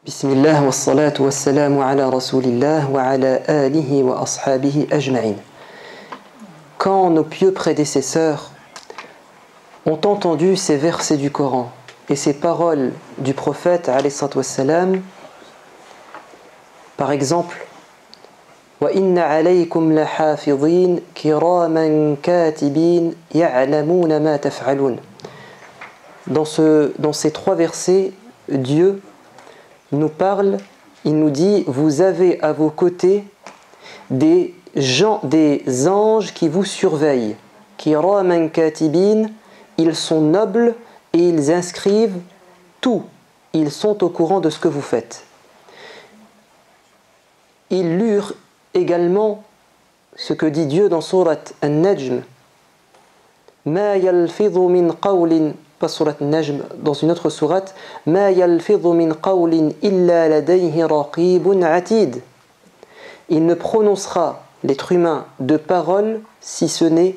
Bismillah wa salatu wa salamu ala rasulillah wa ala alihi wa ashabihi ajma'in. Quand nos pieux prédécesseurs ont entendu ces versets du Coran et ces paroles du prophète alayhi salatu wa salam, par exemple, wa inna alaykum la hafidhin kiraman katibin ya'lamuna ma taf'alun. Dans ces trois versets, Dieu nous parle, il nous dit: vous avez à vos côtés des anges qui vous surveillent. Kiraman katibin, ils sont nobles et ils inscrivent tout. Ils sont au courant de ce que vous faites. Ils lurent également ce que dit Dieu dans sourate An-Najm. Ma yalfidhu min qawlin, pas surat Najm, dans une autre sourate, Ma yalfidhu min qawlin illa ladayhi raqibun atid. Il ne prononcera, l'être humain, de paroles si ce n'est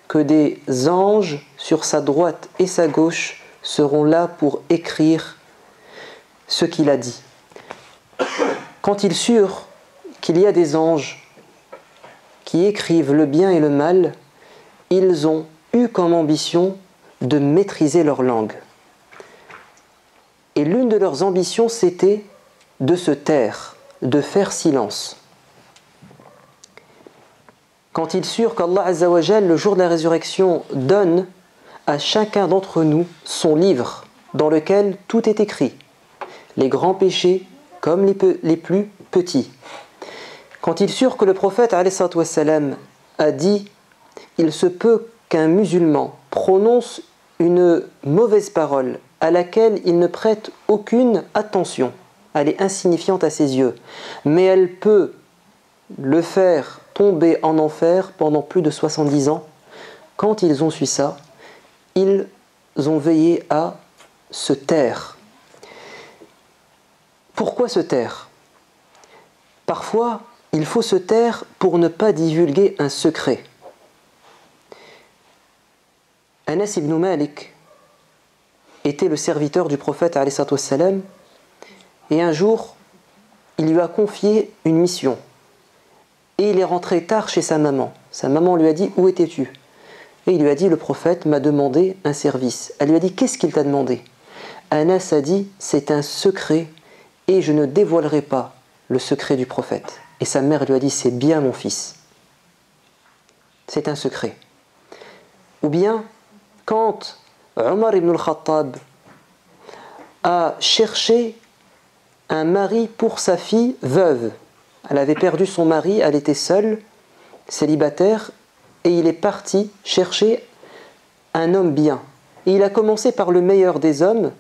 que des anges sur sa droite et sa gauche seront là pour écrire ce qu'il a dit. Quand ils surent qu'il y a des anges qui écrivent le bien et le mal, ils ont eu comme ambition de maîtriser leur langue. Et l'une de leurs ambitions, c'était de se taire, de faire silence. Quand ils surent qu'Allah Azza wa Jal, le jour de la résurrection, donne à chacun d'entre nous son livre dans lequel tout est écrit, les grands péchés comme les plus petits. Quand ils surent que le prophète alayhi salatu wa salam a dit: il se peut qu'un musulman prononce une mauvaise parole à laquelle il ne prête aucune attention, elle est insignifiante à ses yeux, mais elle peut le faire tomber en enfer pendant plus de 70 ans. Quand ils ont su ça, ils ont veillé à se taire. Pourquoi se taire? Parfois, il faut se taire pour ne pas divulguer un secret. Anas ibn Malik était le serviteur du prophète alayhi salatu wassalam, et un jour, il lui a confié une mission. Et il est rentré tard chez sa maman. Sa maman lui a dit: où étais-tu? Et il lui a dit: le prophète m'a demandé un service. Elle lui a dit: qu'est-ce qu'il t'a demandé? Anas a dit: c'est un secret et je ne dévoilerai pas le secret du prophète. Et sa mère lui a dit: c'est bien mon fils, c'est un secret. Ou bien quand Omar ibn al-Khattab a cherché un mari pour sa fille veuve, elle avait perdu son mari, elle était seule, célibataire, et il est parti chercher un homme bien. Et il a commencé par le meilleur des hommes,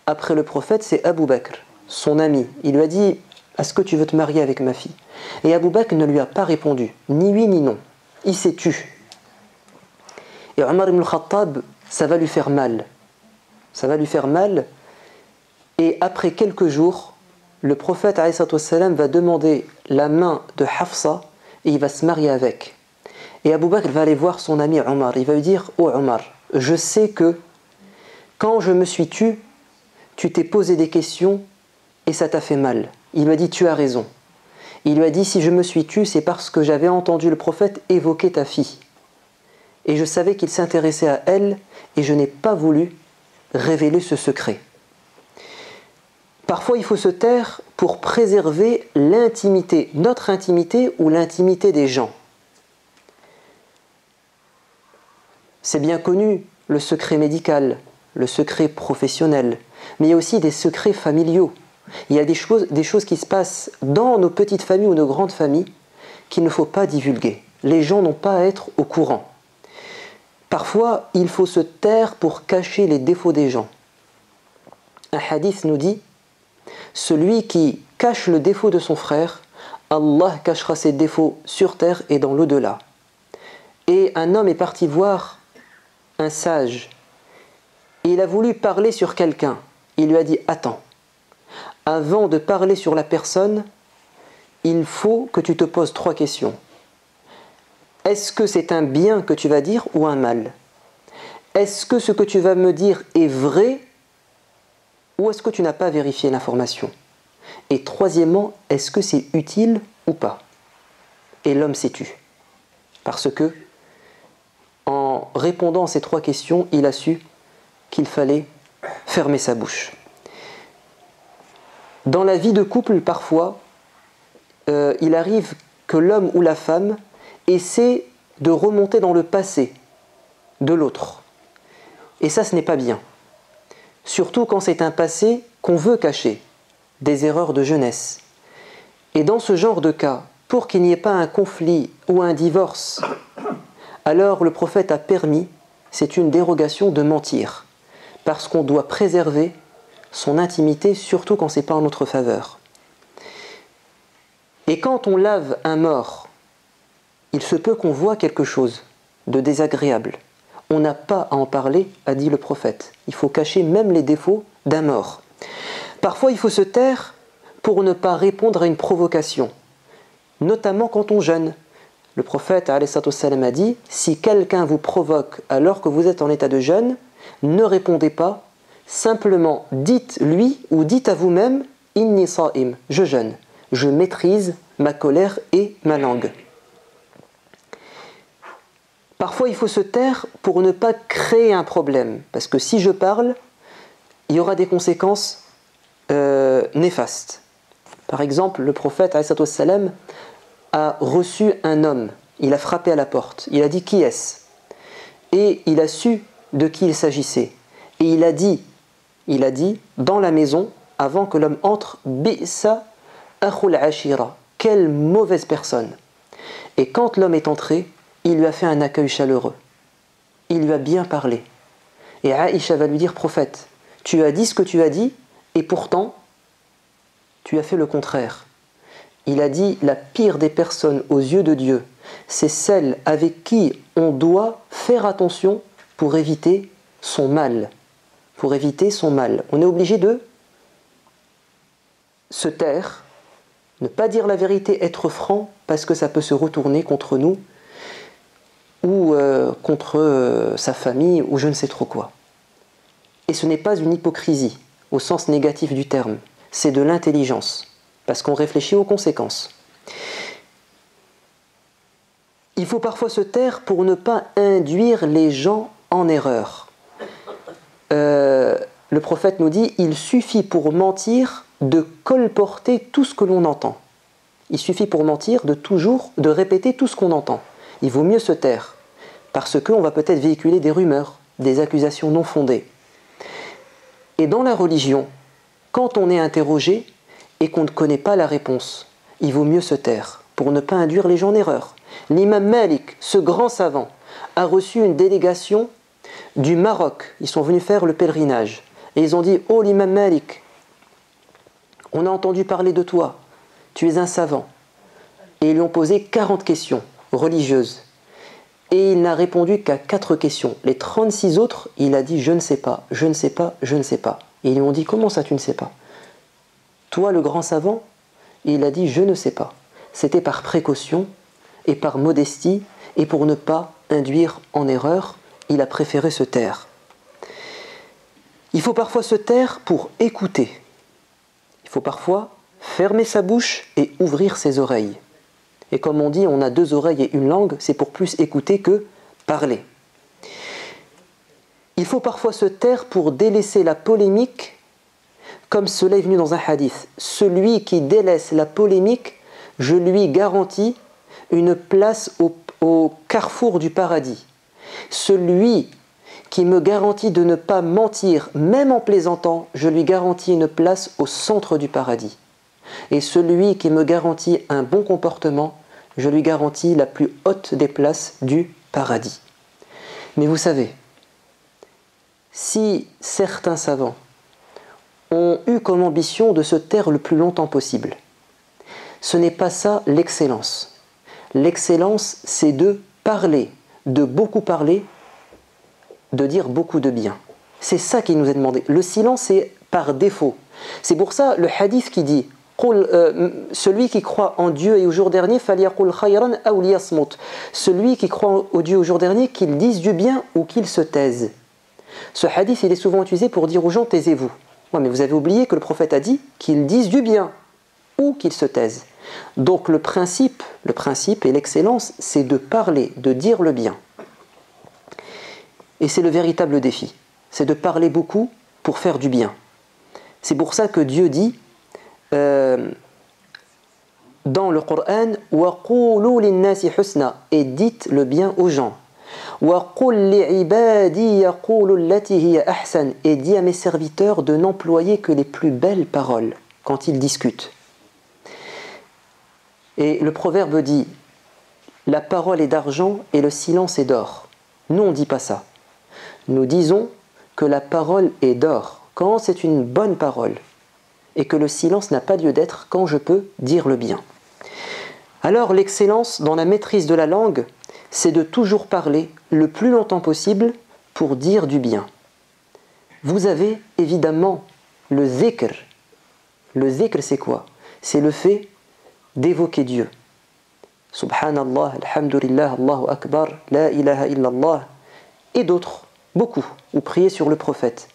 après le prophète, c'est Abu Bakr, son ami. Il lui a dit: est-ce que tu veux te marier avec ma fille? Et Abu Bakr ne lui a pas répondu, ni oui ni non. Il s'est tu. Et Omar ibn al-Khattab, ça va lui faire mal. Ça va lui faire mal. Et après quelques jours, le prophète alayhi salatu wassalam va demander la main de Hafsa et il va se marier avec. Et Abu Bakr va aller voir son ami Omar. Il va lui dire: oh Omar, je sais que quand je me suis tu t'es posé des questions et ça t'a fait mal. Il lui a dit: tu as raison. Il lui a dit: si je me suis tu, c'est parce que j'avais entendu le prophète évoquer ta fille. Et je savais qu'il s'intéressait à elle et je n'ai pas voulu révéler ce secret. Parfois, il faut se taire pour préserver l'intimité, notre intimité ou l'intimité des gens. C'est bien connu, le secret médical, le secret professionnel, mais il y a aussi des secrets familiaux. Il y a des choses qui se passent dans nos petites familles ou nos grandes familles qu'il ne faut pas divulguer. Les gens n'ont pas à être au courant. Parfois, il faut se taire pour cacher les défauts des gens. Un hadith nous dit: celui qui cache le défaut de son frère, Allah cachera ses défauts sur terre et dans l'au-delà. Et un homme est parti voir un sage. Et il a voulu parler sur quelqu'un. Il lui a dit: attends, avant de parler sur la personne, il faut que tu te poses 3 questions. Est-ce que c'est un bien que tu vas dire ou un mal? Est-ce que ce que tu vas me dire est vrai ou est-ce que tu n'as pas vérifié l'information? Et troisièmement, est-ce que c'est utile ou pas? Et l'homme s'est tu. Parce que, en répondant à ces trois questions, il a su qu'il fallait fermer sa bouche. Dans la vie de couple, parfois, il arrive que l'homme ou la femme essaie de remonter dans le passé de l'autre. Et ça, ce n'est pas bien. Surtout quand c'est un passé qu'on veut cacher, des erreurs de jeunesse. Et dans ce genre de cas, pour qu'il n'y ait pas un conflit ou un divorce, alors le prophète a permis, c'est une dérogation, de mentir, parce qu'on doit préserver son intimité, surtout quand ce n'est pas en notre faveur. Et quand on lave un mort, il se peut qu'on voit quelque chose de désagréable. On n'a pas à en parler, a dit le prophète. Il faut cacher même les défauts d'un mort. Parfois, il faut se taire pour ne pas répondre à une provocation, notamment quand on jeûne. Le prophète alayhi salam a dit « Si quelqu'un vous provoque alors que vous êtes en état de jeûne, ne répondez pas, simplement dites-lui ou dites à vous-même « Inni sa'im » je jeûne, je maîtrise ma colère et ma langue. Parfois, il faut se taire pour ne pas créer un problème, parce que si je parle, il y aura des conséquences néfastes. Par exemple, le prophète alayhi salam a reçu un homme, il a frappé à la porte, il a dit « Qui est-ce » Et il a su de qui il s'agissait. Et il a dit dans la maison, avant que l'homme entre, « Bi'sa akhul ashira » quelle mauvaise personne. Et quand l'homme est entré, il lui a fait un accueil chaleureux. Il lui a bien parlé. Et Aïcha va lui dire « Prophète, tu as dit ce que tu as dit, et pourtant, tu as fait le contraire. » Il a dit « La pire des personnes aux yeux de Dieu, c'est celle avec qui on doit faire attention pour éviter son mal. » Pour éviter son mal. On est obligé de se taire, ne pas dire la vérité, être franc, parce que ça peut se retourner contre nous, ou contre sa famille, ou je ne sais trop quoi. Et ce n'est pas une hypocrisie, au sens négatif du terme, c'est de l'intelligence, parce qu'on réfléchit aux conséquences. Il faut parfois se taire pour ne pas induire les gens en erreur. Le prophète nous dit, il suffit pour mentir de colporter tout ce que l'on entend. Il suffit pour mentir de répéter tout ce qu'on entend. Il vaut mieux se taire, parce qu'on va peut-être véhiculer des rumeurs, des accusations non fondées. Et dans la religion, quand on est interrogé et qu'on ne connaît pas la réponse, il vaut mieux se taire, pour ne pas induire les gens en erreur. L'imam Malik, ce grand savant, a reçu une délégation du Maroc. Ils sont venus faire le pèlerinage. Et ils ont dit, oh l'imam Malik, on a entendu parler de toi, tu es un savant. Et ils lui ont posé 40 questions religieuses. Et il n'a répondu qu'à 4 questions. Les 36 autres, il a dit, je ne sais pas, je ne sais pas, je ne sais pas. Et ils lui ont dit, comment ça tu ne sais pas? Toi le grand savant? Et il a dit, je ne sais pas. C'était par précaution et par modestie, et pour ne pas induire en erreur, il a préféré se taire. Il faut parfois se taire pour écouter. Il faut parfois fermer sa bouche et ouvrir ses oreilles. Et comme on dit, on a 2 oreilles et une langue, c'est pour plus écouter que parler. Il faut parfois se taire pour délaisser la polémique, comme cela est venu dans un hadith. Celui qui délaisse la polémique, je lui garantis une place au carrefour du paradis. Celui qui me garantit de ne pas mentir, même en plaisantant, je lui garantis une place au centre du paradis. Et celui qui me garantit un bon comportement, je lui garantis la plus haute des places du paradis. Mais vous savez, si certains savants ont eu comme ambition de se taire le plus longtemps possible, ce n'est pas ça l'excellence. L'excellence, c'est de parler, de beaucoup parler, de dire beaucoup de bien. C'est ça qui nous est demandé. Le silence, c'est par défaut. C'est pour ça le hadith qui dit celui qui croit en Dieu et au jour dernier, فَلْيَقُلْ خَيْرًا أَوْ لِيَصْمُتْ. Celui qui croit au Dieu au jour dernier, qu'il dise du bien ou qu'il se taise. Ce hadith, il est souvent utilisé pour dire aux gens, taisez-vous. Ouais, mais vous avez oublié que le prophète a dit qu'ils disent du bien. ou qu'il se taise. Donc le principe et l'excellence, c'est de parler, de dire le bien. Et c'est le véritable défi, c'est de parler beaucoup pour faire du bien. C'est pour ça que Dieu dit dans le Coran « وَقُولُوا لِلنَّاسِ حُسْنًا » et dites le bien aux gens. وَقُلْ لِعِبَادِي يَقُولُوا الَّتِي هِيَ أَحْسَنُ et dis à mes serviteurs de n'employer que les plus belles paroles quand ils discutent. Et le proverbe dit « La parole est d'argent et le silence est d'or ». Nous, on ne dit pas ça. Nous disons que la parole est d'or quand c'est une bonne parole et que le silence n'a pas lieu d'être quand je peux dire le bien. Alors l'excellence dans la maîtrise de la langue, c'est de toujours parler le plus longtemps possible pour dire du bien. Vous avez évidemment le zikr. Le zikr, c'est quoi? C'est le fait d'évoquer Dieu. Subhanallah, alhamdulillah, Allahu Akbar, la ilaha illallah, et d'autres, beaucoup, ou prier sur le prophète.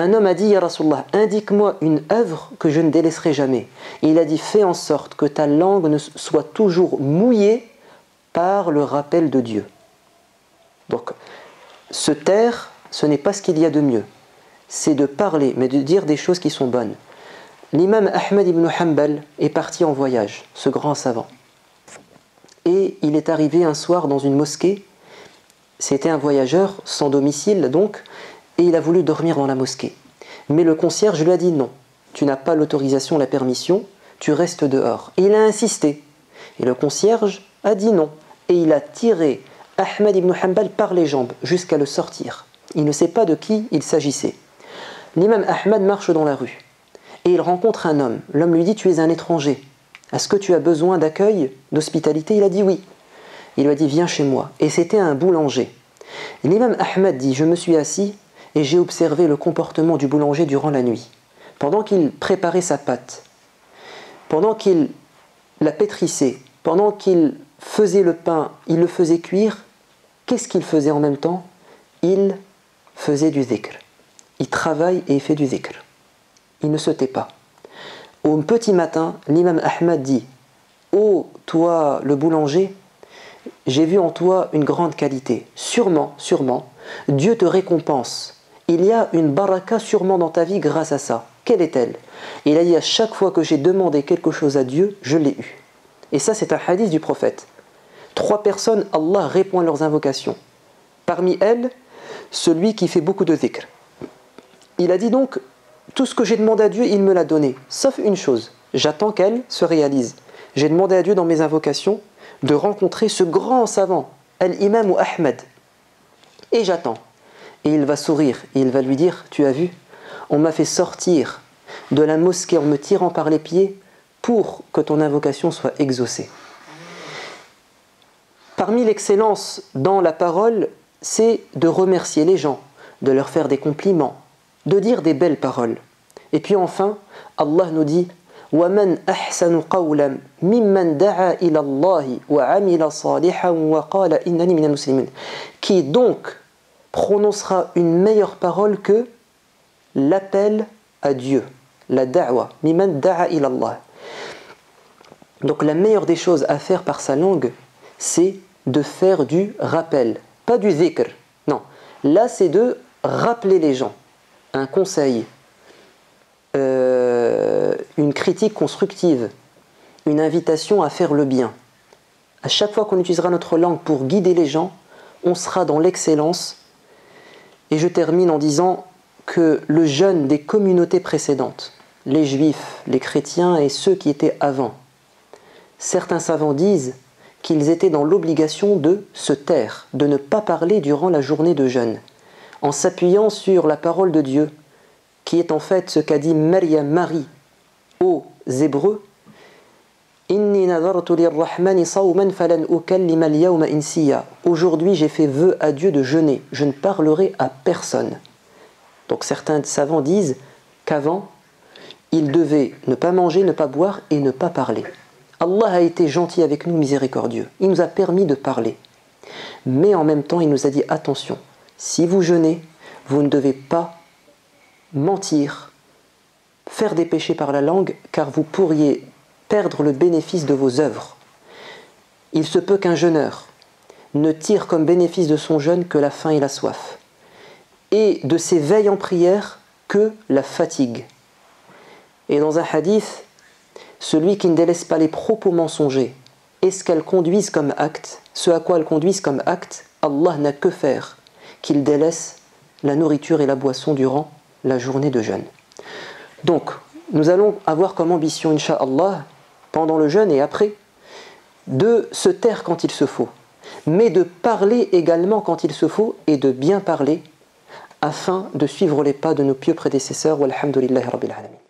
Un homme a dit, Ya Rasulallah, indique-moi une œuvre que je ne délaisserai jamais. Et il a dit, fais en sorte que ta langue soit toujours mouillée par le rappel de Dieu. Donc, se taire, ce n'est pas ce qu'il y a de mieux. C'est de parler, mais de dire des choses qui sont bonnes. L'imam Ahmed ibn Hanbal est parti en voyage, ce grand savant. Et il est arrivé un soir dans une mosquée. C'était un voyageur sans domicile, donc, et il a voulu dormir dans la mosquée. Mais le concierge lui a dit non, tu n'as pas l'autorisation, la permission, tu restes dehors. Et il a insisté. Et le concierge a dit non. Et il a tiré Ahmed ibn Hanbal par les jambes jusqu'à le sortir. Il ne sait pas de qui il s'agissait. L'imam Ahmed marche dans la rue. Et il rencontre un homme. L'homme lui dit, tu es un étranger. Est-ce que tu as besoin d'accueil, d'hospitalité? Il a dit oui. Il lui a dit, viens chez moi. Et c'était un boulanger. L'imam Ahmed dit, je me suis assis et j'ai observé le comportement du boulanger durant la nuit. Pendant qu'il préparait sa pâte, pendant qu'il la pétrissait, pendant qu'il faisait le pain, il le faisait cuire, qu'est-ce qu'il faisait en même temps? Il faisait du dhikr. Il travaille et il fait du dhikr. Il ne se tait pas. Au petit matin, l'imam Ahmed dit, ô toi le boulanger, j'ai vu en toi une grande qualité. Sûrement, Dieu te récompense. Il y a une baraka sûrement dans ta vie grâce à ça. Quelle est-elle? Il a dit, à chaque fois que j'ai demandé quelque chose à Dieu, je l'ai eu. Et ça, c'est un hadith du prophète. 3 personnes, Allah répond à leurs invocations. Parmi elles, celui qui fait beaucoup de dhikr. Il a dit donc, tout ce que j'ai demandé à Dieu, il me l'a donné. Sauf une chose, j'attends qu'elle se réalise. J'ai demandé à Dieu dans mes invocations de rencontrer ce grand savant, Al-Imam Ahmed. Et j'attends. Et il va sourire, et il va lui dire, tu as vu, on m'a fait sortir de la mosquée en me tirant par les pieds pour que ton invocation soit exaucée. Parmi l'excellence dans la parole, c'est de remercier les gens, de leur faire des compliments, de dire des belles paroles. Et puis enfin, Allah nous dit وَمَنْ أَحْسَنُ قَوْلًا مِمَّنْ دَعَا إِلَى اللَّهِ وَعَمِلَ صَالِحًا وَقَالَ إِنَّنِي مِنَ الْمُسْلِمِينَ. Qui donc prononcera une meilleure parole que l'appel à Dieu, la da'wa, مِمَّنْ دَعَا إِلَى اللَّهِ. Donc la meilleure des choses à faire par sa langue, c'est de faire du rappel, pas du dhikr. Non, là c'est de rappeler les gens, un conseil, une critique constructive, une invitation à faire le bien. À chaque fois qu'on utilisera notre langue pour guider les gens, on sera dans l'excellence. Et je termine en disant que le jeûne des communautés précédentes, les juifs, les chrétiens et ceux qui étaient avant, certains savants disent qu'ils étaient dans l'obligation de se taire, de ne pas parler durant la journée de jeûne, en s'appuyant sur la parole de Dieu, qui est en fait ce qu'a dit Marie aux Hébreux. Aujourd'hui j'ai fait vœu à Dieu de jeûner, je ne parlerai à personne. Donc certains savants disent qu'avant, il devait ne pas manger, ne pas boire et ne pas parler. Allah a été gentil avec nous, miséricordieux. Il nous a permis de parler. Mais en même temps, il nous a dit attention, si vous jeûnez, vous ne devez pas mentir, faire des péchés par la langue, car vous pourriez perdre le bénéfice de vos œuvres. Il se peut qu'un jeûneur ne tire comme bénéfice de son jeûne que la faim et la soif, et de ses veilles en prière que la fatigue. Et dans un hadith, celui qui ne délaisse pas les propos mensongers et ce qu'elles conduisent comme acte, ce à quoi elles conduisent comme acte, Allah n'a que faire qu'il délaisse la nourriture et la boisson durant la journée de jeûne. Donc, nous allons avoir comme ambition, Inch'Allah, pendant le jeûne et après, de se taire quand il se faut, mais de parler également quand il se faut et de bien parler afin de suivre les pas de nos pieux prédécesseurs. Walhamdulillahi Rabbil Alamin.